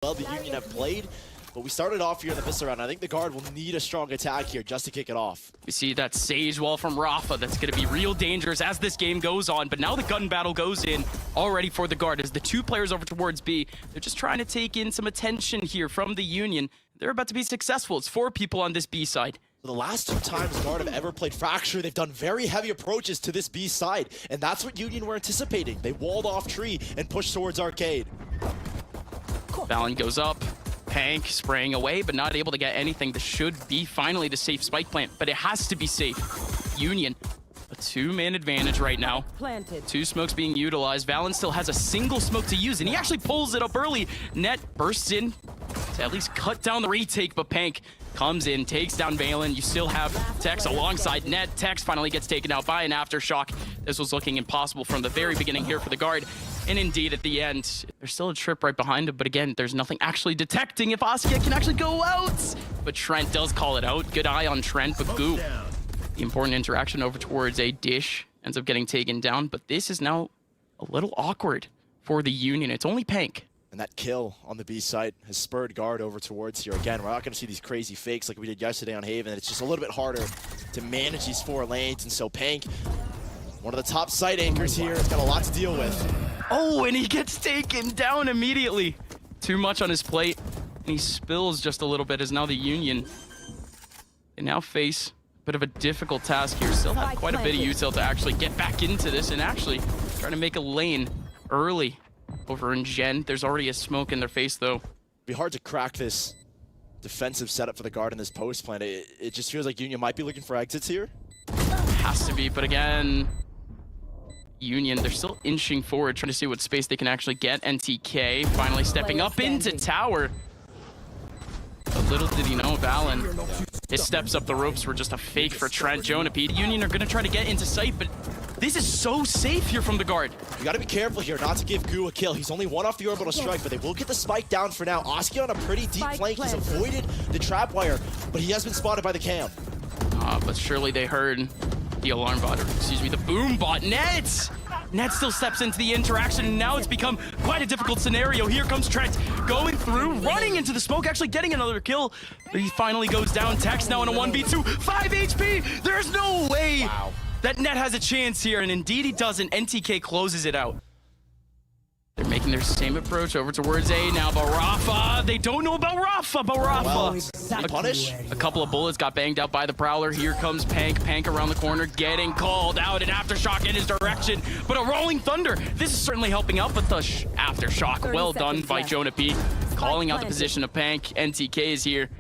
Well, the Union have played, but we started off here in the missile round. I think the guard will need a strong attack here just to kick it off. We see that Sage wall from Rafa that's going to be real dangerous as this game goes on, but now the gun battle goes in already for the guard as the two players over towards B. They're just trying to take in some attention here from the Union. They're about to be successful. It's 4 people on this B side. The last 2 times Guard have ever played Fracture, they've done very heavy approaches to this B side, and that's what Union were anticipating. They walled off Tree and pushed towards Arcade. Valen goes up. Pank spraying away, but not able to get anything. This should be finally the safe spike plant, but it has to be safe. Union, a 2-man advantage right now. 2 smokes being utilized. Valen still has a single smoke to use, and he actually pulls it up early. Net bursts in to at least cut down the retake, but Pank comes in, takes down Valen. You still have Tex alongside Net. Tex finally gets taken out by an aftershock. This was looking impossible from the very beginning here for the guard. And indeed, at the end, there's still a trip right behind him. But again, there's nothing actually detecting if Askia can actually go out. But Trent does call it out. Good eye on Trent, but Goo. The important interaction over towards a dish ends up getting taken down. But this is now a little awkward for the Union. It's only Pank. And that kill on the B site has spurred Guard over towards here. Again, we're not going to see these crazy fakes like we did yesterday on Haven. It's just a little bit harder to manage these 4 lanes. And so Pank, one of the top site anchors here, has got a lot to deal with. Oh, and he gets taken down immediately. Too much on his plate. And he spills just a little bit as now the Union, they now face a bit of a difficult task here. Still have quite a bit of util to actually get back into this and actually trying to make a lane early. Over in Gen, there's already a smoke in their face, though. It'd be hard to crack this defensive setup for the guard in this post plan. It just feels like Union might be looking for exits here. Has to be, but again, Union, they're still inching forward, trying to see what space they can actually get. NTK finally stepping up into tower. But little did he know, Valen, his steps up the ropes were just a fake for Trent. Jonapi, Union are going to try to get into sight, but this is so safe here from the guard. You got to be careful here not to give Goo a kill. He's only 1 off the orbital strike, but they will get the spike down for now. Askia on a pretty deep flank. He's avoided the trap wire, but he has been spotted by the cam. But surely they heard the alarm bot, or excuse me, the boom bot. Net still steps into the interaction, and now it's become quite a difficult scenario. Here comes Trent going through, running into the smoke, actually getting another kill. But he finally goes down. Tex now in a 1v2, 5 HP. There's no way that Net has a chance here, and indeed he doesn't. NTK closes it out. They're making their same approach over towards A now, but Rafa, they don't know about Rafa, Punish? A couple of bullets got banged out by the Prowler. Here comes Pank. Pank around the corner, getting called out. An aftershock in his direction, but a rolling thunder. This is certainly helping out, but the aftershock, well done by Jonapi. Calling out the position of Pank. NTK is here.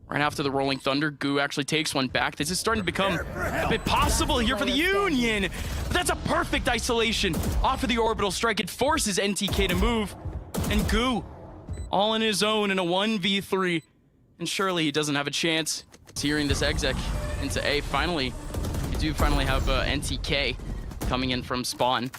Right after the rolling thunder, Goo actually takes one back. This is starting to become a bit possible here for the Union. But that's a perfect isolation off of the orbital strike. It forces NTK to move. And Goo, all in his own in a 1v3. And surely he doesn't have a chance. Hearing this exec into A. Finally, we do finally have NTK coming in from spawn.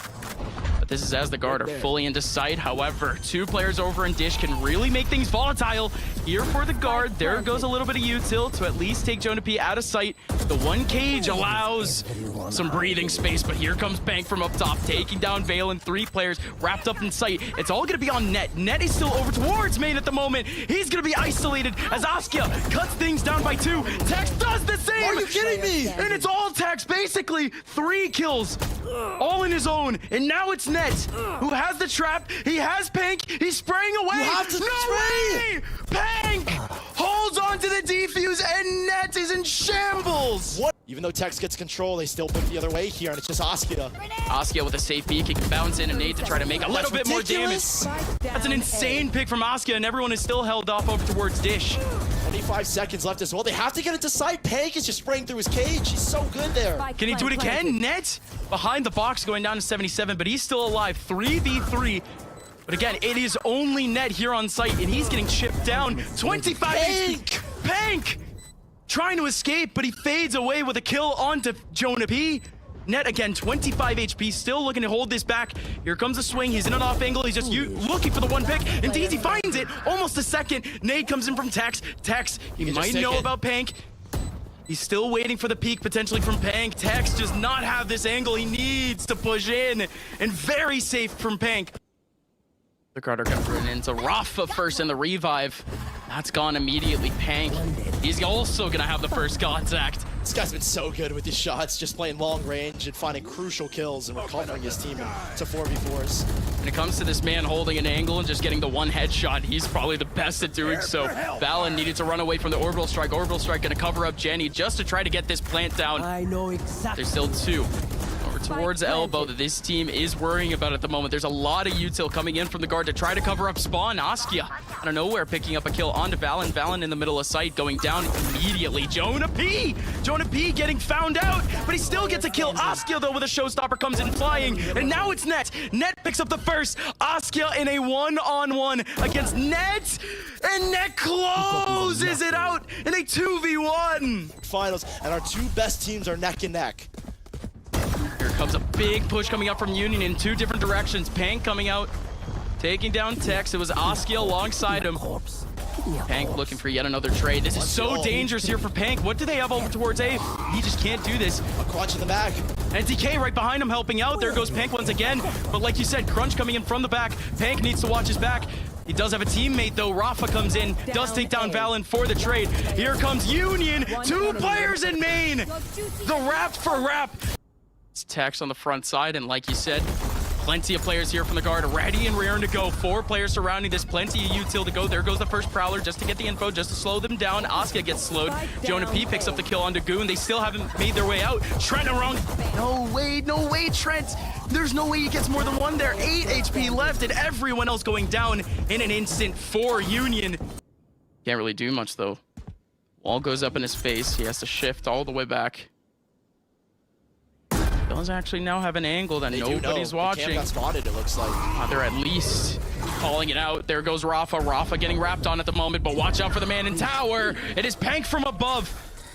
But this is as the guard are fully into sight. However, 2 players over in Dish can really make things volatile. Here for the guard, there goes a little bit of util to at least take Jonapi out of sight. The 1 cage allows some breathing space, but here comes Bank from up top, taking down Valen. 3 players wrapped up in sight. It's all gonna be on Net. Net is still over towards main at the moment. He's gonna be isolated as Askia cuts things down by 2. Tex does the same! Are you kidding me? And it's all Tex, basically 3 kills, all in his own. And now it's Net, who has the trap. He has Pank. He's spraying away. You have to way! Pank holds on to the defuse, and Net is in shambles. What? Even though Tex gets control, they still put the other way here, and it's just Askia. Askia with a safe peek. He can bounce in and nade to try to make a little bit more damage. That's an insane pick from Askia, and everyone is still held off over towards Dish. 25 seconds left as well. They have to get it to sight. Pank is just spraying through his cage. He's so good there. Can he do it again? Net behind the box going down to 77, but he's still alive. 3v3. But again, it is only Net here on site, and he's getting chipped down. 25 HP. Pank trying to escape, but he fades away with a kill onto Jonapi. Net again, 25 HP, still looking to hold this back. Here comes the swing. He's in an off angle. He's just looking for the 1 pick. Indeed, he finds it. Almost a second. Nade comes in from Tex. Tex, he might know about Pank. He's still waiting for the peek potentially from Pank. Tex does not have this angle. He needs to push in, and very safe from Pank. The Carter coming into Rafa first in the revive. That's gone immediately. Pank, he's also gonna have the first contact. This guy's been so good with his shots, just playing long range and finding crucial kills and recovering his team to 4v4s. When it comes to this man holding an angle and just getting the one headshot, he's probably the best at doing so. Valen needed to run away from the orbital strike. Orbital strike gonna cover up Jenny just to try to get this plant down. I know exactly. There's still two. Over towards Elbow that this team is worrying about at the moment. There's a lot of util coming in from the guard to try to cover up spawn. Askia out of nowhere picking up a kill onto Valen. Valen in the middle of sight going down immediately. Jonah P getting found out, but he still gets a kill. Askia though with a showstopper comes in flying, and now it's Net. Net picks up the first. Askia in a one-on-one against Net, and Net closes it out in a 2v1. Finals, and our two best teams are neck and neck. Here comes a big push coming up from Union in two different directions. Pank coming out, taking down Tex. It was Askia alongside him. Pank looking for yet another trade. This is so dangerous here for Pank. What do they have over towards A? He just can't do this. A crunch in the back. And DK right behind him helping out. There goes Pank once again. But like you said, Crunch coming in from the back. Pank needs to watch his back. He does have a teammate though. Rafa comes in, does take down Valen for the trade. Here comes Union. Two players in main. The rap for rap. It's Tex on the front side, and like you said, plenty of players here from the guard, ready and raring to go. 4 players surrounding this, plenty of util to go. There goes the first Prowler just to get the info, just to slow them down. Askia gets slowed. Jonah P picks up the kill onto Goon. They still haven't made their way out. Trent around. No way, Trent. There's no way he gets more than one there. 8 HP left, and everyone else going down in an instant for Union. Can't really do much, though. Wall goes up in his face. He has to shift all the way back. Does actually now have an angle that nobody's watching. The cam got spotted, it looks like. They're at least calling it out. There goes Rafa. Rafa getting wrapped on at the moment, but watch out for the man in tower. It is Pank from above,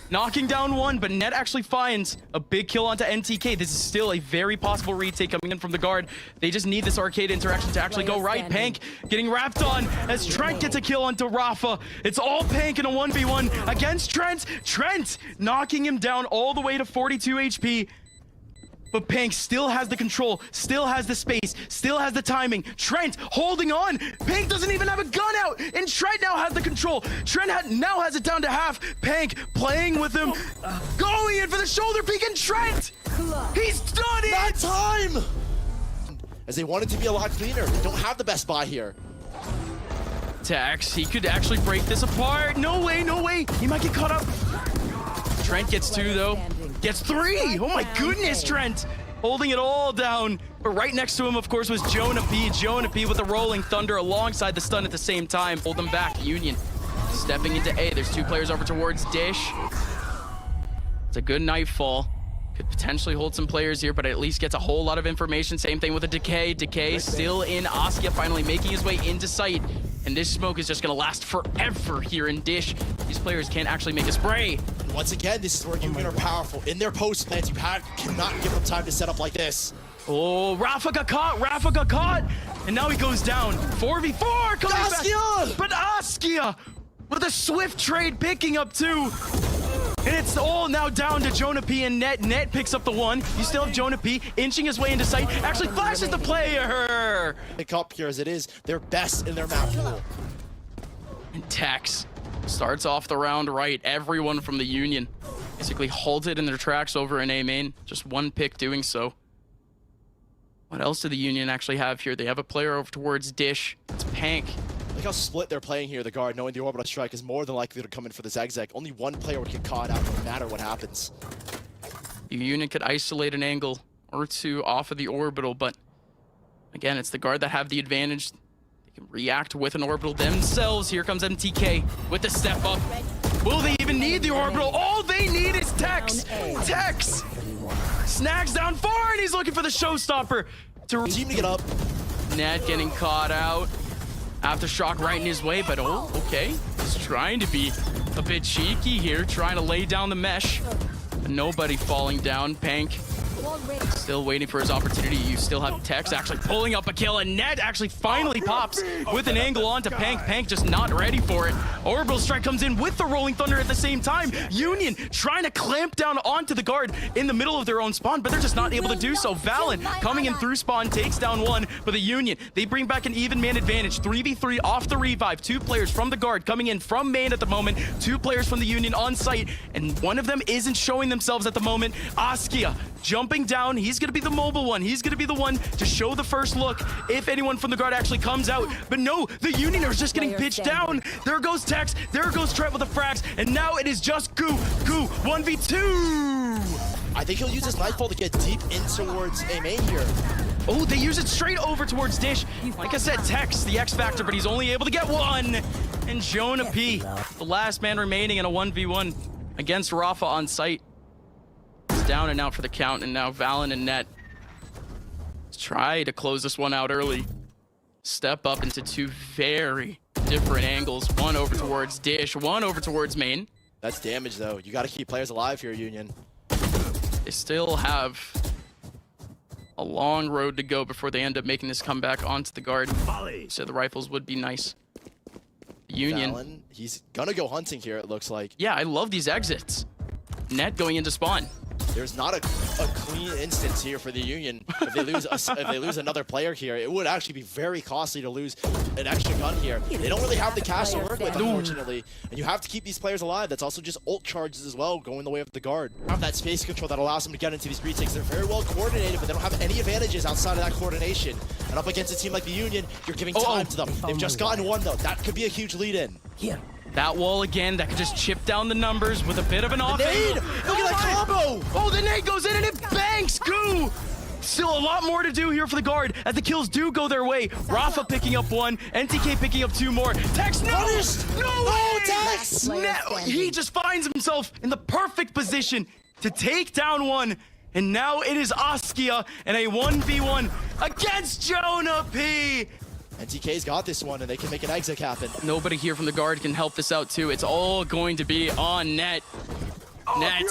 knocking down one, but Net actually finds a big kill onto NTK. This is still a very possible retake coming in from the guard. They just need this arcade interaction to actually go right. Pank getting wrapped on as Trent gets a kill onto Rafa. It's all Pank in a 1v1 against Trent. Trent knocking him down all the way to 42 HP. But Pank still has the control, still has the space, still has the timing. Trent holding on. Pank doesn't even have a gun out, and Trent now has the control. Trent now has it down to half. Pank playing with him, going in for the shoulder peek, and Trent, he's done it! That time! As they want it to be a lot cleaner. They don't have the best buy here. Tex, he could actually break this apart. No way. He might get caught up. Trent gets 2 though. Gets 3! Oh my goodness, Trent! Holding it all down. But right next to him, of course, was Jonah P. Jonah P with the Rolling Thunder alongside the stun at the same time. Hold them back. Union stepping into A. There's 2 players over towards Dish. It's a good nightfall. Could potentially hold some players here, but at least gets a whole lot of information. Same thing with a Decay. Decay still in. Askia finally making his way into sight. And this smoke is just going to last forever here in Dish. These players can't actually make a spray. And once again, this is where Union are powerful. In their post plans, you cannot give them time to set up like this. Oh, Rafa got caught. And now he goes down. 4v4 coming back. But Askia with a swift trade picking up 2. And it's all now down to Jonah P and Net. Net picks up the 1. You still have Jonah P inching his way into sight. Actually flashes the player. Pick up here as it is. They're best in their map pool. And Tex starts off the round right. Everyone from the Union basically halted in their tracks over in A main. Just 1 pick doing so. What else do the Union actually have here? They have a player over towards Dish. It's Pank. Look how split they're playing here, the guard, knowing the orbital strike is more than likely to come in for the zigzag. Only 1 player would get caught out no matter what happens. The Union could isolate an angle or 2 off of the orbital, but again, it's the guard that have the advantage. They can react with an orbital themselves. Here comes MTK with the step up. Will they even need the orbital? All they need is Tex. Tex snags down far, and he's looking for the showstopper. Team to get up. Net getting caught out. Aftershock right in his way, but oh, okay. He's trying to be a bit cheeky here, trying to lay down the mesh. But nobody falling down. Pank Still waiting for his opportunity. You still have Tex actually pulling up a kill, and Net actually finally pops with an angle onto Pank. Pank just not ready for it. Orbital Strike comes in with the Rolling Thunder at the same time. Union trying to clamp down onto the guard in the middle of their own spawn, but they're just not able to do so. Valen coming in through spawn takes down one, but the Union, they bring back an even man advantage. 3v3 off the revive. 2 players from the guard coming in from main at the moment. 2 players from the Union on site, and one of them isn't showing themselves at the moment. Askia jumping down. He's going to be the mobile one. He's going to be the one to show the first look if anyone from the guard actually comes out. But no, the Union are just getting pitched down. There goes Tex. There goes Trent with the frags. And now it is just Goo 1v2. I think he'll use his Nightfall to get deep in towards A main here. Oh, they use it straight over towards Dish. Like I said, Tex, the X Factor, but he's only able to get one. And Jonah P, the last man remaining in a 1v1 against Rafa on site. It's down and out for the count, and now Valen and Net try to close this one out early. Step up into 2 very different angles. One over towards Dish, one over towards main. That's damage, though. You got to keep players alive here, Union. They still have a long road to go before they end up making this comeback onto the guard. So the rifles would be nice. Union. Valen, he's going to go hunting here, it looks like. Yeah, I love these exits. Net going into spawn. There's not a clean instance here for the Union. If they lose another player here, it would actually be very costly to lose an extra gun here. They don't really have the cash to work with, unfortunately. And you have to keep these players alive. That's also just ult charges as well, going the way of the guard. Have that space control that allows them to get into these retakes. They're very well coordinated, but they don't have any advantages outside of that coordination. And up against a team like the Union, you're giving time to them. They've just gotten one, though. That could be a huge lead-in. Here. That wall again, that could just chip down the numbers with a bit of an off Nade! angle. Look at that combo! Oh, the nade goes in and it banks! Goo! Still a lot more to do here for the guard as the kills do go their way. Rafa picking up 1, NTK picking up 2 more. Tex, no! Punished! No way! Tex! No, he just finds himself in the perfect position to take down 1. And now it is Askia and a 1v1 against Jonah P. NTK's got this one, and they can make an exit happen. Nobody here from the guard can help this out, too. It's all going to be on Net. Net,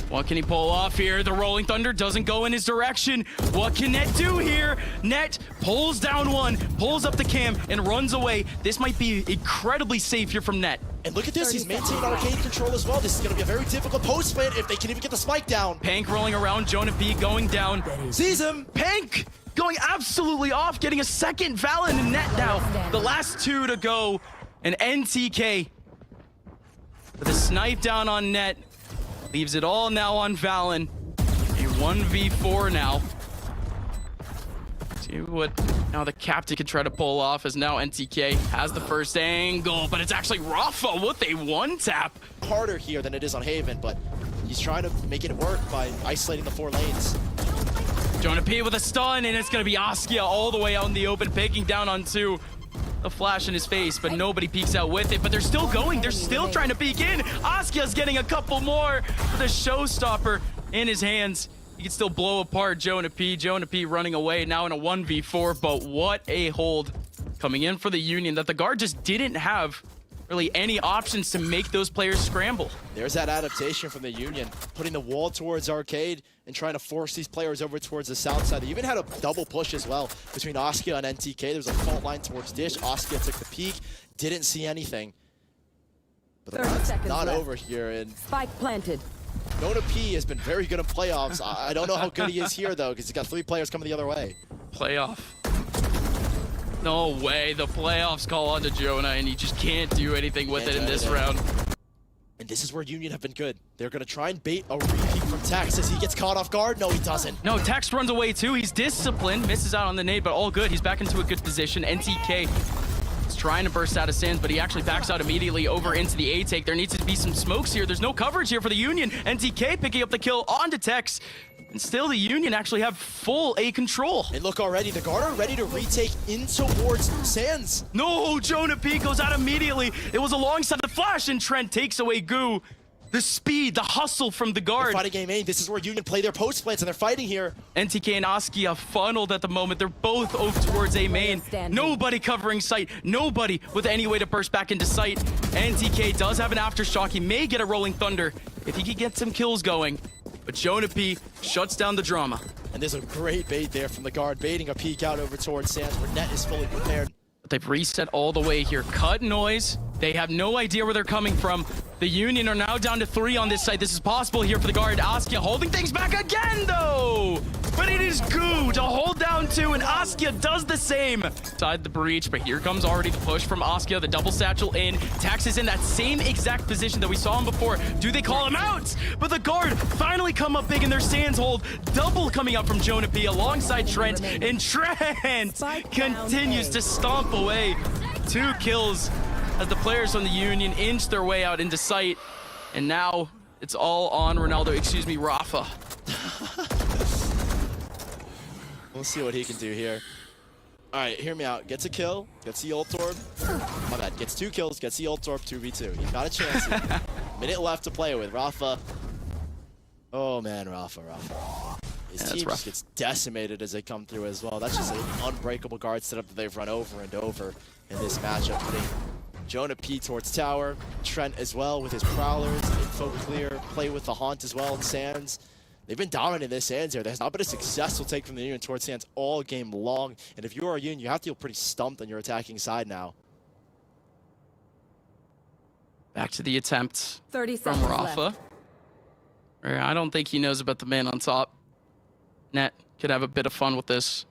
what can he pull off here? The Rolling Thunder doesn't go in his direction. What can Net do here? Net pulls down 1, pulls up the cam, and runs away. This might be incredibly safe here from Net. And look at this, he's maintained arcade control as well. This is going to be a very difficult post plant if they can even get the spike down. Pank rolling around, Jonah B going down. Sees him! Pank going absolutely off, getting a second Valen and Net now. The last 2 to go, and NTK with a snipe down on Net. Leaves it all now on Valen. A 1v4 now. See what now the captain can try to pull off as now NTK has the first angle, but it's actually Rafa with a 1-tap. Harder here than it is on Haven, but he's trying to make it work by isolating the 4 lanes. Jonah P with a stun, and it's going to be Askia all the way out in the open, picking down on 2. A flash in his face, but nobody peeks out with it. But they're still going. They're still trying to peek in. Askia's getting a couple more with a showstopper in his hands. He can still blow apart Jonah P. Jonah P running away now in a 1v4, but what a hold coming in for the Union that the guard just didn't have really any options to make those players scramble. There's that adaptation from the Union, putting the wall towards arcade and trying to force these players over towards the south side. They even had a double push as well between Askia and NTK. There was a fault line towards Dish. Askia took the peek, didn't see anything. But the round's not over here, and Spike planted. Jonah P has been very good in playoffs. I don't know how good he is here, though, because he's got 3 players coming the other way. Playoff. No way. The playoffs call onto Jonah, and he just can't do anything with it in this round. And this is where Union have been good. They're going to try and bait a repeat from Tex as he gets caught off guard. No, he doesn't. No, Tex runs away too. He's disciplined, misses out on the nade, but all good. He's back into a good position. NTK is trying to burst out of Sands, but he actually backs out immediately over into the A-take. There needs to be some smokes here. There's no coverage here for the Union. NTK picking up the kill onto Tex. And still the Union actually have full A control. And look already, the guard are ready to retake in towards Sands. No, Jonah P goes out immediately. It was alongside the flash, and Trent takes away Goo. The speed, the hustle from the guard. They're fighting game A. This is where Union play their post plants, and they're fighting here. NTK and Askia funneled at the moment. They're both over towards A main. Nobody covering sight. Nobody with any way to burst back into sight. NTK does have an aftershock. He may get a Rolling Thunder if he can get some kills going. But Jonah P shuts down the drama. And there's a great bait there from the guard, baiting a peek out over towards Sands, where Net is fully prepared. They've reset all the way here. Cut noise. They have no idea where they're coming from. The Union are now down to 3 on this side. This is possible here for the guard. Askia holding things back again, though. But it is Goo to hold down 2, and Askia does the same. Inside the breach, but here comes already the push from Askia. The double satchel in. Tax is in that same exact position that we saw him before. Do they call him out? But the guard finally come up big in their Sands hold. Double coming up from Jonah P alongside Trent. And Trent continues to stomp away. 2 kills as the players from the Union inch their way out into sight. And now it's all on Rafa. We'll see what he can do here. All right, hear me out. Gets a kill, gets the ult orb. My bad, gets 2 kills, gets the ult orb, 2v2. He's got a chance here. Minute left to play with. Rafa. Oh man, Rafa. His team just gets decimated as they come through as well. That's just an unbreakable guard setup that they've run over and over in this matchup. Putting Jonah P towards tower, Trent as well with his prowlers, info clear, play with the haunt as well in Sands. They've been dominant in this Sands here. There's not been a successful take from the Union towards Sands all game long. And if you are a Union, you have to feel pretty stumped on your attacking side now. Back to the attempt 30 from seconds Rafa. left. I don't think he knows about the man on top. Net could have a bit of fun with this.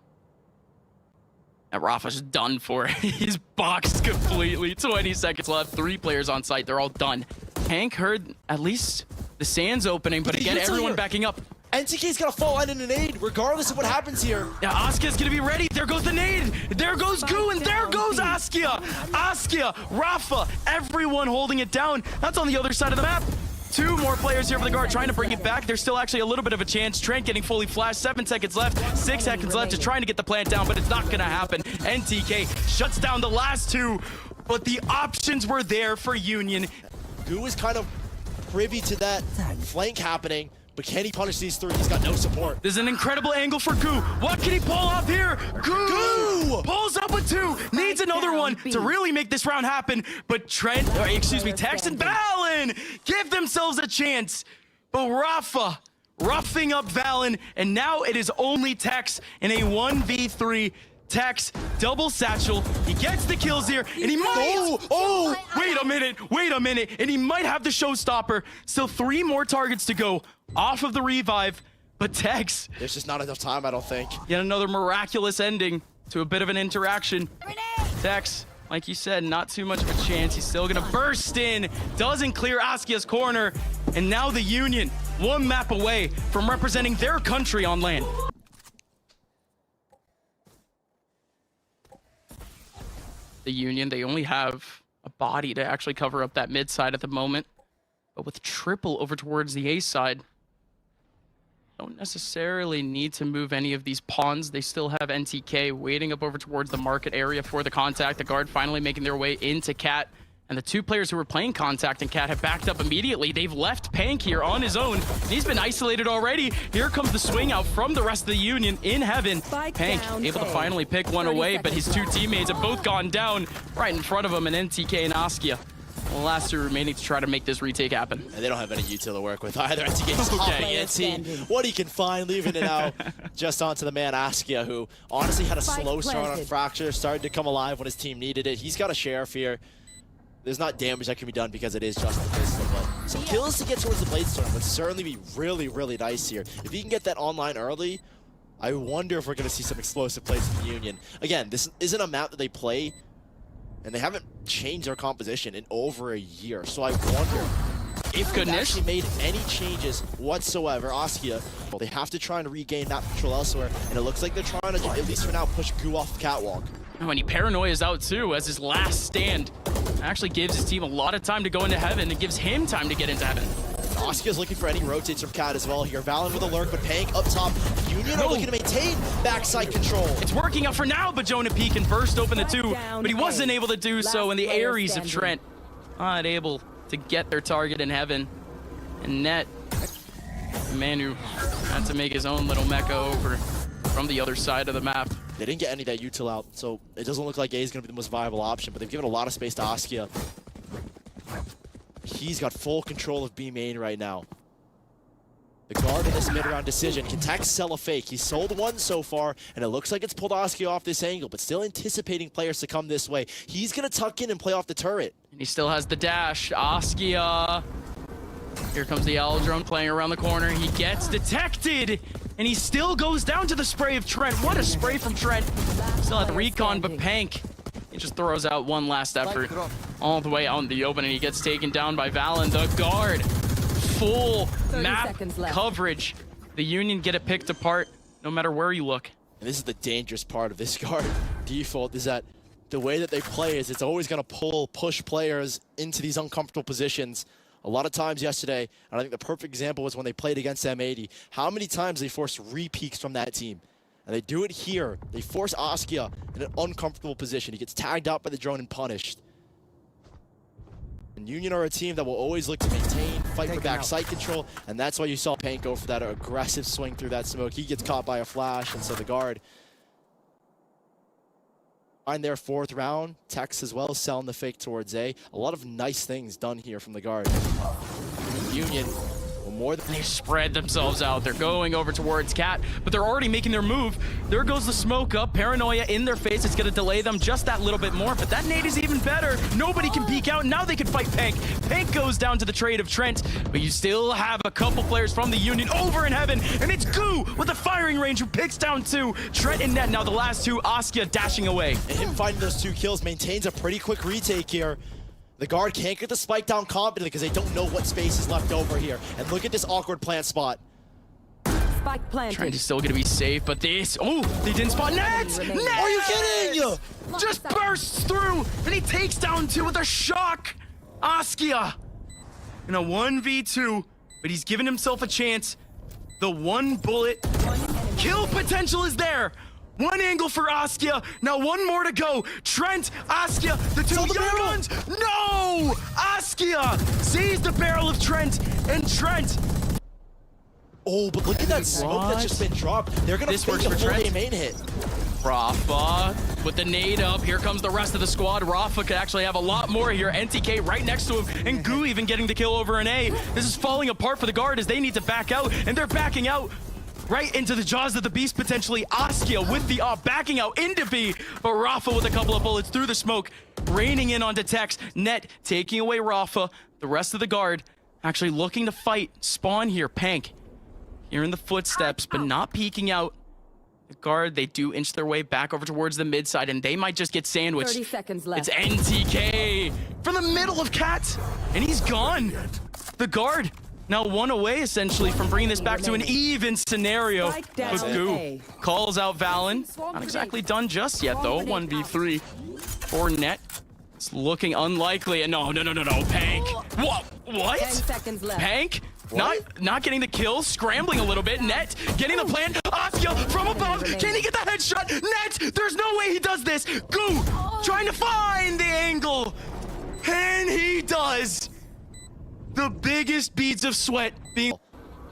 And Rafa's done for. He's boxed completely. 20 seconds left. 3 players on site. They're all done. Hank heard at least the Sands opening, but again, everyone backing up. NTK's gonna fall in an nade, regardless of what happens here. Yeah, Askia's gonna be ready. There goes the nade. There goes Goo, and there goes Askia. Askia, Rafa, everyone holding it down. That's on the other side of the map. 2 more players here for the guard trying to bring it back. There's still actually a little bit of a chance. Trent getting fully flashed. 7 seconds left. 6 seconds left. Just trying to get the plant down, but it's not gonna happen. NTK shuts down the last 2, but the options were there for Union. Goo is kind of privy to that flank happening, but can he punish these 3? He's got no support. There's an incredible angle for Goo. What can he pull off here? Goo pulls up with 2. Needs another one to really make this round happen. But Trent, or excuse me, Tex and Valen give themselves a chance. But Rafa roughing up Valen, and now it is only Tex in a 1v3. Tex, double satchel. He gets the kills here, and he might. Oh, wait a minute. And he might have the showstopper. Still 3 more targets to go off of the revive. But Tex. There's just not enough time, I don't think. Yet another miraculous ending to a bit of an interaction. Tex, like you said, not too much of a chance. He's still gonna burst in. Doesn't clear Askia's corner. And now the Union, 1 map away from representing their country on land. The Union, they only have a body to actually cover up that mid side at the moment. But with triple over towards the A side, don't necessarily need to move any of these pawns. They still have NTK waiting up over towards the market area for the contact. The guard finally making their way into Cat. And the 2 players who were playing contact and Cat have backed up immediately. They've left Pank here on his own. He's been isolated already. Here comes the swing out from the rest of the Union in heaven. Pank able to finally pick one away, but his 2 teammates have both gone down right in front of him, and NTK and Askia. The last 2 remaining to try to make this retake happen. And they don't have any util to work with either. NTK's what he can find, leaving it out just onto the man Askia, who honestly had a slow start on Fracture, started to come alive when his team needed it. He's got a sheriff here. There's not damage that can be done because it is just the pistol, but some kills to get towards the Bladestorm would certainly be really, really nice here. If he can get that online early, I wonder if we're going to see some explosive plays from the Union. Again, this isn't a map that they play, and they haven't changed their composition in over a year, so I wonder if they've actually made any changes whatsoever. Askia, well, they have to try and regain that control elsewhere, and it looks like they're trying to, at least for now, push Goo off the catwalk. Oh, and he paranoias out too as his last stand. Actually gives his team a lot of time to go into heaven. It gives him time to get into heaven. Askia's looking for any rotates from Cat as well here. Valen with a lurk, but Pank up top. Union are looking to maintain backside control. It's working out for now, but Jonah P can burst open the 2, but he wasn't able to do so, and the Ares of Trent not able to get their target in heaven. And Net, the man who had to make his own little mecha over from the other side of the map. They didn't get any of that util out, so it doesn't look like A is going to be the most viable option, but they've given a lot of space to Askia. He's got full control of B main right now. The guard in this mid-round decision can tax sell a fake. He's sold one so far, and it looks like it's pulled Askia off this angle, but still anticipating players to come this way. He's going to tuck in and play off the turret. And he still has the dash. Askia. Here comes the Owl drone playing around the corner. He gets detected, and he still goes down to the spray of Trent. What a spray from Trent. Still at the recon, but Pank, he just throws out one last effort all the way out in the open, and he gets taken down by Valen. The guard, full map coverage. The Union get it picked apart no matter where you look. And this is the dangerous part of this guard default, is that the way that they play is it's always going to push players into these uncomfortable positions. A lot of times yesterday, and I think the perfect example was when they played against M80, how many times they forced re-peeks from that team. And they do it here. They force Askia in an uncomfortable position. He gets tagged out by the drone and punished. And Union are a team that will always look to maintain, fight for backside control, and that's why you saw Pank go for that aggressive swing through that smoke. He gets caught by a flash, and so the guard find their fourth round. Tex as well, selling the fake towards A. A lot of nice things done here from the guard. Union, well, more than they spread themselves out. They're going over towards Cat, but they're already making their move. There goes the smoke up. Paranoia in their face. It's going to delay them just that little bit more, but that nade is even better. Nobody can peek out. Now they can fight Pank. Pank goes down to the trade of Trent, but you still have a couple players from the Union over in heaven, and it's Goo with a firing range who picks down two. Trent and Net now the last two. Askia dashing away. And him finding those 2 kills maintains a pretty quick retake here. The guard can't get the spike down confidently because they don't know what space is left over here. And look at this awkward plant spot. Spike planted. Trent is still going to be safe, but this... Oh, they didn't spot Net! Net! Are you kidding? Just bursts through, and he takes down 2 with a shock. Askia in a 1v2, but he's given himself a chance. The 1 bullet kill potential is there. 1 angle for Askia. Now 1 more to go. Trent, Askia, the 2 young guns. No! Askia sees the barrel of Trent, and Trent. Oh, but look at that smoke that's just been dropped. They're going to fake a full A main hit. Rafa with the nade up. Here comes the rest of the squad. Rafa could actually have a lot more here. NTK right next to him, and Goo even getting the kill over an A. This is falling apart for the guard as they need to back out, and they're backing out right into the jaws of the beast, potentially. Askia with the backing out into B, but Rafa with a couple of bullets through the smoke, raining in onto Tex. Net taking away Rafa. The rest of the guard actually looking to fight. Spawn here, Pank hearing the footsteps, but not peeking out. The guard, they do inch their way back over towards the mid side, and they might just get sandwiched. 30 seconds left. It's NTK from the middle of Cat, and he's gone. The guard now 1 away, essentially, from bringing this back to an even scenario. But Goo calls out Valen. Not exactly done just yet, though. 1v3 for Net. It's looking unlikely. And no. Pank. What? 10 seconds left. Pank? Not getting the kill, scrambling a little bit. Net getting the plan. Askia from above. Can he get the headshot? Net! There's no way he does this. Goo trying to find the angle. And he does. The biggest beads of sweat being...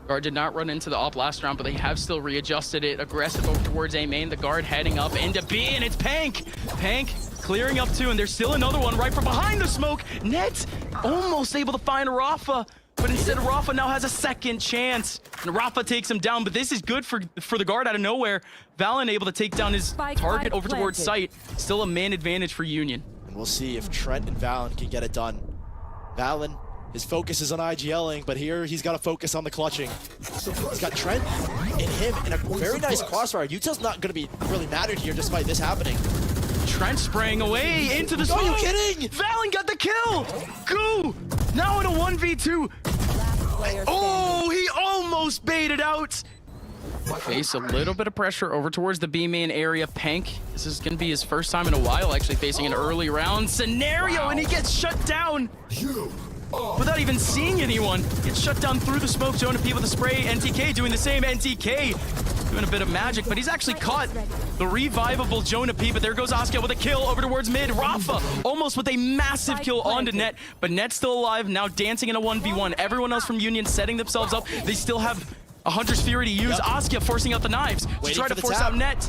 Guard did not run into the op last round, but they have still readjusted it. Aggressive over towards A main. The guard heading up into B, and it's Pank. Pank clearing up 2, and there's still another one right from behind the smoke. Net almost able to find Rafa, but instead Rafa now has a second chance. And Rafa takes him down, but this is good for the guard out of nowhere. Valen able to take down his target over towards site. Still a man advantage for Union. And we'll see if Trent and Valen can get it done. Valen, his focus is on IGLing, but here he's got to focus on the clutching. He's got Trent and him in a very nice crossfire. Utah's not going to be really mattered here despite this happening. Trent spraying away into the smoke. Are you kidding? Valen got the kill. Goo now in a 1v2. Oh, he almost baited out. Face a little bit of pressure over towards the B main area. Pank, this is going to be his first time in a while actually facing an early round scenario, and he gets shut down without even seeing anyone. Gets shut down through the smoke. Jonah P with the spray. NTK doing the same. NTK doing a bit of magic, but he's actually caught the revivable Jonah P. But there goes Askia with a kill over towards mid. Rafa almost with a massive kill onto Net, but Net's still alive, now dancing in a 1v1. Everyone else from Union setting themselves up. They still have a Hunter's Fury to use. Askia forcing out the knives to try to force out Net.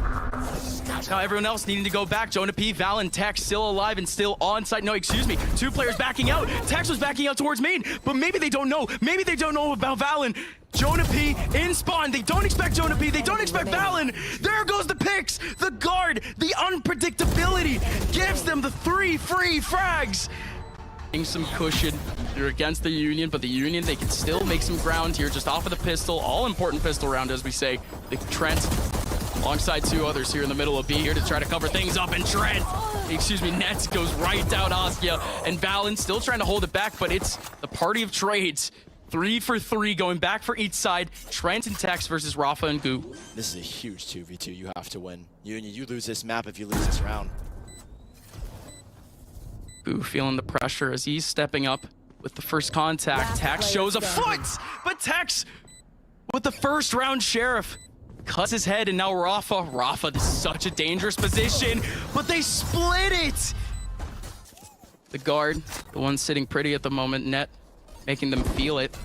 Now everyone else needing to go back. Jonah P, Valen, Tex still alive and still on site. No, excuse me. 2 players backing out. Tex was backing out towards main, but maybe they don't know. Maybe they don't know about Valen. Jonah P in spawn. They don't expect Jonah P. They don't expect Valen. There goes the picks. The guard, the unpredictability gives them the 3 free frags. Some cushion. They're against the Union, but the Union, they can still make some ground here just off of the pistol. All important pistol round, as we say. The Trent alongside 2 others here in the middle of B here to try to cover things up, and Trent, excuse me, Nets goes right down Askia, and Valen still trying to hold it back, but it's the party of trades. 3 for 3 going back for each side. Trent and Tex versus Rafa and Goo. This is a huge 2v2. You have to win. Union, you lose this map if you lose this round. Goo feeling the pressure as he's stepping up with the first contact. Tex shows a foot, but Tex with the first round sheriff cuts his head, and now Rafa, this is such a dangerous position, but they split it. The guard, the one sitting pretty at the moment, Net, making them feel it.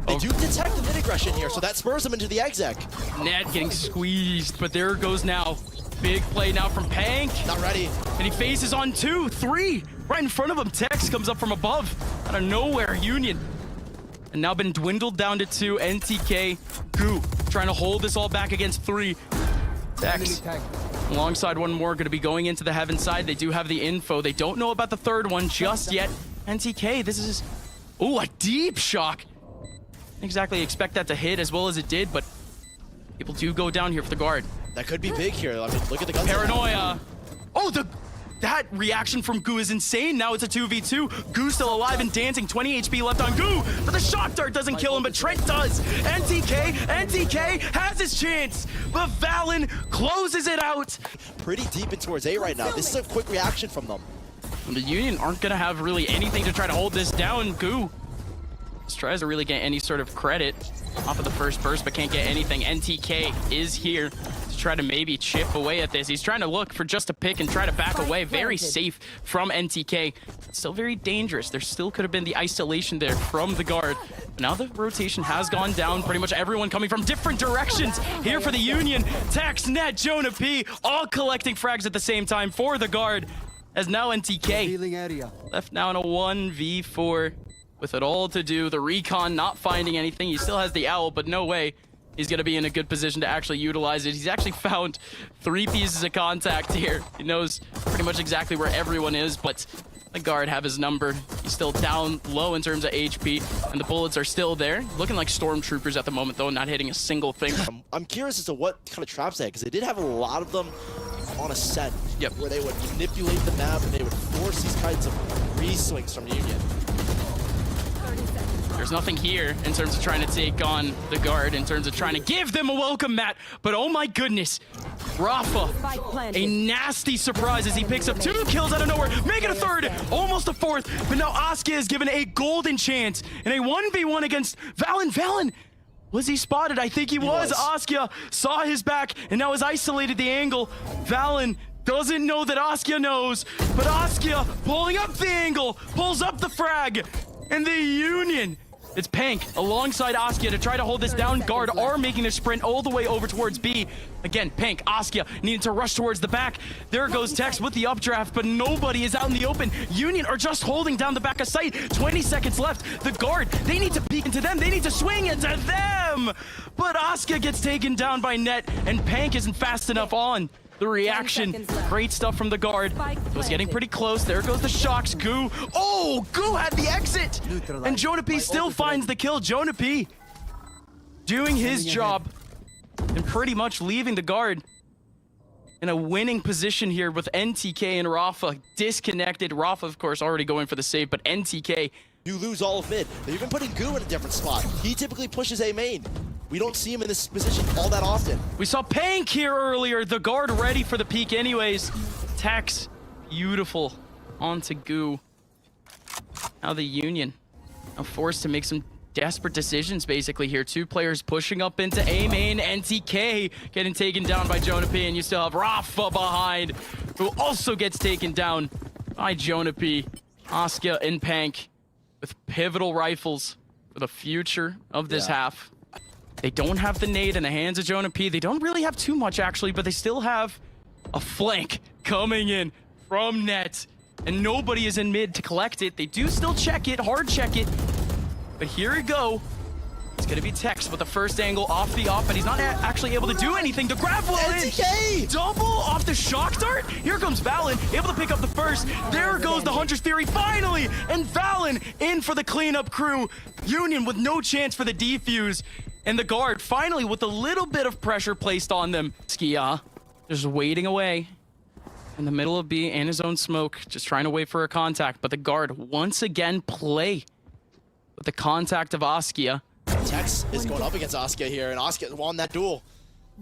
They do detect the mid aggression here, so that spurs them into the exec. Net getting squeezed, but there it goes now. Big play now from Pank. Not ready. And he faces on 2, 3. Right in front of him, Tex comes up from above. Out of nowhere, Union. And now been dwindled down to 2. NTK, Goo, trying to hold this all back against 3. Tex, alongside one more, going to be going into the heaven side. They do have the info. They don't know about the 3rd one just yet. NTK, this is... Ooh, a deep shock. Didn't exactly expect that to hit as well as it did, but people do go down here for the guard. That could be big here. I mean, look at the guns. Paranoia. Oh, that reaction from Goo is insane. Now it's a 2v2. Goo still alive and dancing. 20 HP left on Goo, but the shock dart doesn't kill him, but Trent does. NTK has his chance, but Valen closes it out. Pretty deep in towards A right now. This is a quick reaction from them. The Union aren't going to have really anything to try to hold this down. Goo just tries to really get any sort of credit off of the first burst, but can't get anything. NTK is here to try to maybe chip away at this. He's trying to look for just a pick and try to back away. Very safe from NTK. Still very dangerous. There still could have been the isolation there from the guard. But now the rotation has gone down. Pretty much everyone coming from different directions here for the Union. Tex, Net, Jonah P, all collecting frags at the same time for the guard. As now NTK left now in a 1v4 with it all to do. The recon not finding anything. He still has the owl, but no way he's going to be in a good position to actually utilize it. He's actually found 3 pieces of contact here. He knows pretty much exactly where everyone is, but the guard have his number. He's still down low in terms of HP, and the bullets are still there. Looking like stormtroopers at the moment, though, not hitting a single thing. I'm curious as to what kind of traps they had, because they did have a lot of them on a set where they would manipulate the map and they would force these kinds of re-swings from Union. There's nothing here in terms of trying to take on the guard, in terms of trying to give them a welcome mat, but oh my goodness, Rafa, a nasty surprise as he picks up 2 kills out of nowhere, making a 3rd, almost a 4th, but now Askia is given a golden chance in a 1v1 against Valen. Valen, was he spotted? I think he was. Askia saw his back and now has isolated the angle. Valen doesn't know that Askia knows, but Askia pulling up the angle, pulls up the frag, and the Union, it's Pank alongside Askia to try to hold this down. Guard are making their sprint all the way over towards B. Again, Pank, Askia needing to rush towards the back. There goes Tex with the updraft, but nobody is out in the open. Union are just holding down the back of sight. 20 seconds left. The guard, they need to peek into them. They need to swing into them. But Askia gets taken down by Net, and Pank isn't fast enough on. The reaction, great stuff from the guard. It was getting pretty close. There goes the shocks. Goo. Oh, Goo had the exit. And Jonah P still finds the kill. Jonah P doing his job and pretty much leaving the guard in a winning position here with NTK and Rafa disconnected. Rafa, of course, already going for the save, but NTK. You lose all of mid. They've even putting Goo in a different spot. He typically pushes A main. We don't see him in this position all that often. We saw Pank here earlier. The guard ready for the peak anyways. Tex, beautiful. Onto Goo. Now the Union now forced to make some desperate decisions basically here. 2 players pushing up into A main. NTK getting taken down by Jonah P. And you still have Rafa behind, who also gets taken down by Jonah P. Askia and Pank with pivotal rifles for the future of this half. They don't have the nade in the hands of Jonah P. They don't really have too much, actually, but they still have A flank coming in from net. And nobody is in mid to collect it. They do still check it, hard check it. But here we go. It's gonna be Tex with the first angle off the off, but he's not actually able to do anything to grab well in. NTK! Double off the shock dart. Here comes Valen, able to pick up the first. There goes the Hunter's Theory finally, and Valen in for the cleanup crew. Union with no chance for the defuse, and the guard finally with a little bit of pressure placed on them. Skia just waiting away in the middle of B and his own smoke, just trying to wait for a contact, but the guard once again play with the contact of Askia. Tex is going up against Askia here, and Askia won that duel.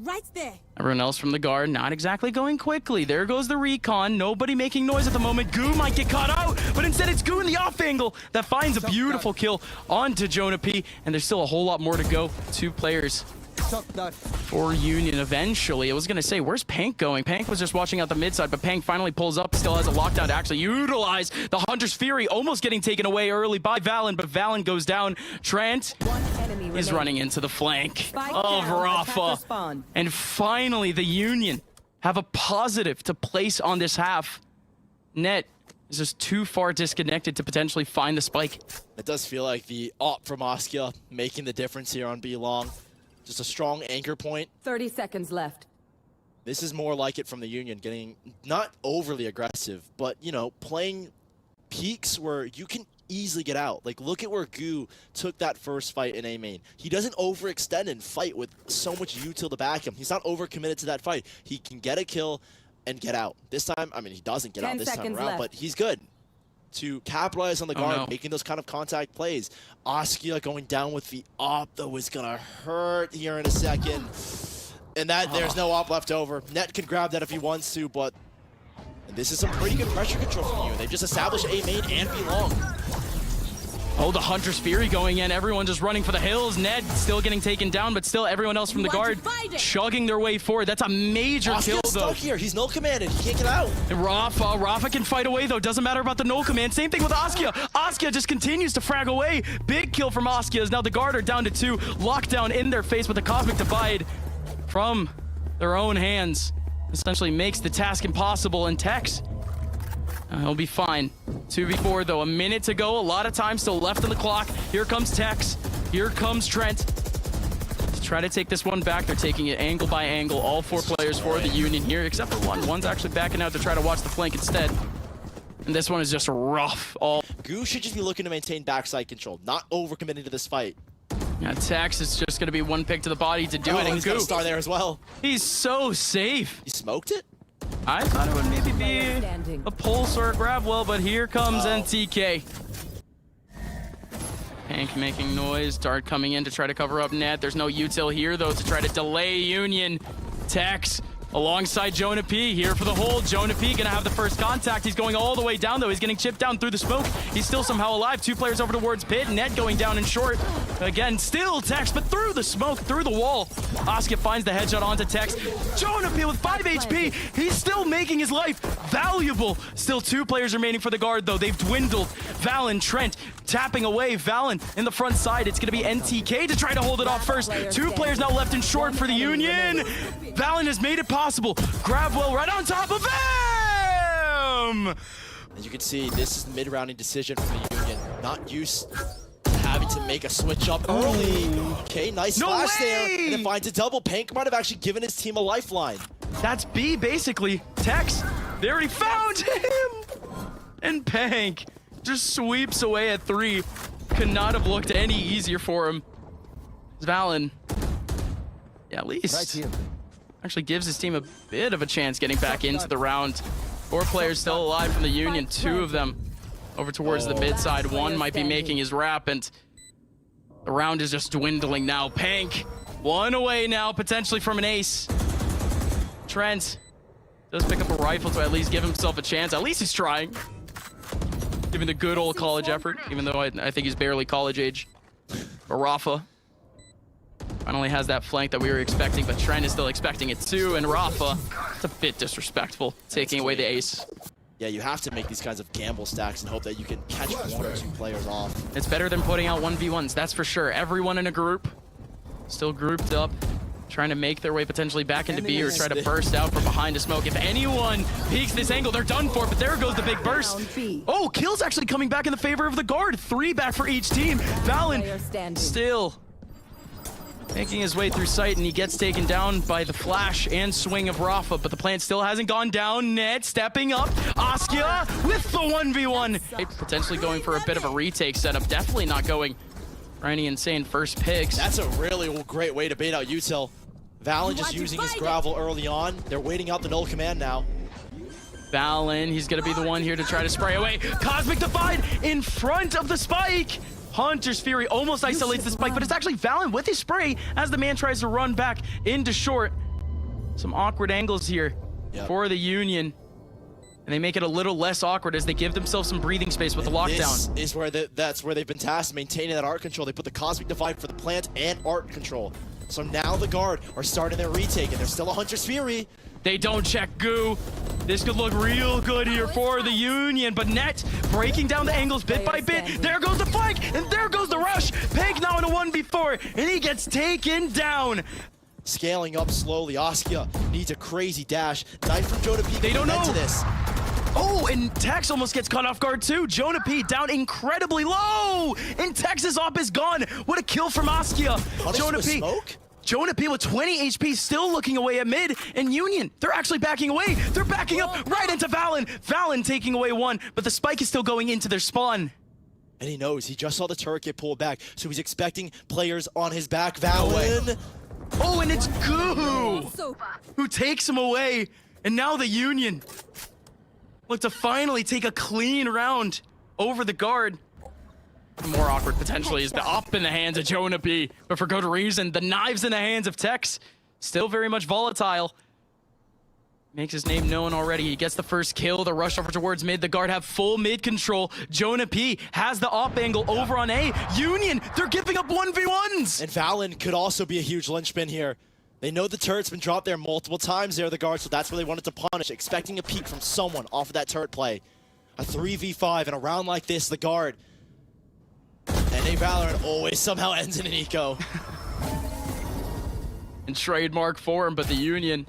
Right there. Everyone else from the guard not exactly going quickly. There goes the recon. Nobody making noise at the moment. Goo might get caught out, but instead it's Goo in the off angle that finds a beautiful kill onto Jonah P. And there's still a whole lot more to go. 2 players for Union eventually. I was going to say, where's Pank going? Pank was just watching out the mid side, but Pank finally pulls up, still has a lockdown to actually utilize the Hunter's Fury, almost getting taken away early by Valen, but Valen goes down. Trent is running into the flank of Rafa. And finally, the Union have a positive to place on this half. Net is just too far disconnected to potentially find the spike. It does feel like the op from Askia making the difference here on B long. Just a strong anchor point. 30 seconds left. This is more like it from the Union, getting not overly aggressive, but, you know, playing peaks where you can easily get out. Like, look at where Goo took that first fight in A main. He doesn't overextend and fight with so much util to back him. He's not overcommitted to that fight. He can get a kill and get out. This time, I mean, he doesn't get out this time around, but he's good to capitalize on the guard, making those kind of contact plays. Askia going down with the op, though, is gonna hurt here in a second. And that there's no op left over. Net can grab that if he wants to, but this is some pretty good pressure control from you. They've just established A main and B long. Oh, the Hunter's Fury going in. Everyone just running for the hills. Ned still getting taken down, but still everyone else from the guard chugging their way forward. That's a major kill, though. Stuck here. He's null commanded. He can't get out. And Rafa can fight away, though. Doesn't matter about the null command. Same thing with Askia. Askia just continues to frag away. Big kill from Askia. Now the guard are down to 2. Lockdown in their face with the Cosmic Divide from their own hands. Essentially makes the task impossible, and Tex, he'll be fine. 2v4 though, a minute to go, a lot of time still left on the clock. Here comes Tex, here comes Trent. To try to take this one back, they're taking it angle by angle. All 4 players for the Union here, except for one. One's actually backing out to try to watch the flank instead. And this one is just rough. Goo should just be looking to maintain backside control, not overcommitting to this fight. Yeah, Tex is just going to be one pick to the body to do it, and he's got a star there as well. He's so safe. He smoked it? I thought it would maybe be a pulse or a grab well, but here comes NTK. Pank making noise, Dart coming in to try to cover up net. There's no util here, though, to try to delay Union. Tex alongside Jonah P here for the hold. Jonah P gonna have the first contact. He's going all the way down, though. He's getting chipped down through the smoke. He's still somehow alive. 2 players over towards pit. Net going down in short. Again, still Tex, but through the smoke, through the wall. Askia finds the headshot onto Tex. Jonah P with 5 HP. He's still making his life valuable. Still 2 players remaining for the guard, though. They've dwindled. Valen, Trent tapping away. Valen in the front side. It's gonna be NTK to try to hold it off first. 2 players now left in short for the Union. Valen has made it possible. Grabwell right on top of him! As you can see, this is the mid-rounding decision for the Union. Not used to having to make a switch up early. Okay, nice flash there. And it finds a double. Pank might have actually given his team a lifeline. That's B, basically. Tex, they already found him! And Pank just sweeps away at 3. Could not have looked any easier for him. Valen, yeah, at least actually gives his team a bit of a chance getting back into the round. 4 players still alive from the Union, 2 of them over towards the mid side. 1 might be making his wrap, and the round is just dwindling now. Pank, 1 away now, potentially from an ace. Trent does pick up a rifle to at least give himself a chance. At least he's trying. Giving the good old college effort, even though I think he's barely college age. But Rafa finally has that flank that we were expecting, but Trent is still expecting it too, and Rafa, it's a bit disrespectful, taking away the ace. Yeah, you have to make these kinds of gamble stacks and hope that you can catch 1 or 2 players off. It's better than putting out 1v1s, that's for sure. Everyone in a group, still grouped up, trying to make their way potentially back into B or try to burst out from behind the smoke. If anyone peeks this angle, they're done for, but there goes the big burst. Oh, kills actually coming back in the favor of the guard. 3 back for each team. Valen still making his way through sight, and he gets taken down by the flash and swing of Rafa, but the plant still hasn't gone down. Ned stepping up. Askia with the 1v1. Potentially going for a bit of a retake setup. Definitely not going for any insane first picks. That's a really great way to bait out Util. Valen just using his gravel early on. They're waiting out the null command now. Valen, he's going to be the one here to try to spray away. Cosmic Divide in front of the spike. Hunter's Fury almost isolates the spike, but it's actually Valen with his spray as the man tries to run back into short. Some awkward angles here for the Union. And they make it a little less awkward as they give themselves some breathing space with the lockdown. This is where that's where they've been tasked, maintaining that art control. They put the Cosmic Divide for the plant and art control. So now the guard are starting their retake, and there's still a Hunter's Fury. They don't check goo. This could look real good here for the Union, but Net breaking down the angles bit by bit. There goes the flank, and there goes the rush. Peg now in a 1v4, and he gets taken down. Scaling up slowly. Askia needs a crazy dash. Knife from Jonah P. They don't know. To this. Oh, and Tex almost gets caught off guard too. Jonah P down incredibly low, and Tex's op is gone. What a kill from Askia. Jonah P. Smoke? Jonah P with 20 HP still looking away at mid, and Union, they're actually backing away. They're backing up right into Valen. Valen taking away 1, but the spike is still going into their spawn. And he knows, he just saw the turret get pulled back, so he's expecting players on his back. Valen. Oh, and it's Goo who takes him away, and now the Union look to finally take a clean round over the guard. More awkward potentially is the op in the hands of Jonah P, but for good reason. The knives in the hands of Tex, still very much volatile. Makes his name known already. He gets the first kill. The rush over towards mid. The guard have full mid control. Jonah P has the op angle over on A. Union, they're giving up 1v1s. And Valen could also be a huge linchpin here. They know the turret's been dropped there multiple times there, the guard, so that's where they wanted to punish, expecting a peek from someone off of that turret play. A 3v5 in a round like this, the guard. And a Valorant always somehow ends in an eco. And trademark for him, but the Union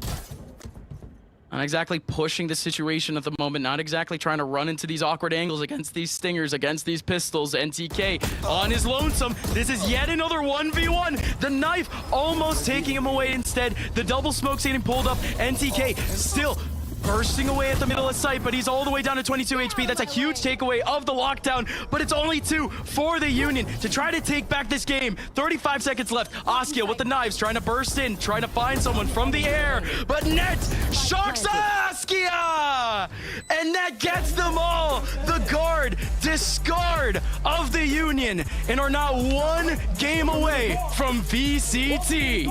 not exactly pushing the situation at the moment, not exactly trying to run into these awkward angles against these stingers, against these pistols. NTK on his lonesome. This is yet another 1v1. The knife almost taking him away instead. The double smoke's getting pulled up. NTK still bursting away at the middle of sight, but he's all the way down to 22 HP. That's a huge takeaway of the lockdown, but it's only 2 for the Union to try to take back this game. 35 seconds left. Askia with the knives, trying to burst in, trying to find someone from the air, but Net shocks Askia! And Net gets them all! The guard discard of the Union and are now 1 game away from VCT.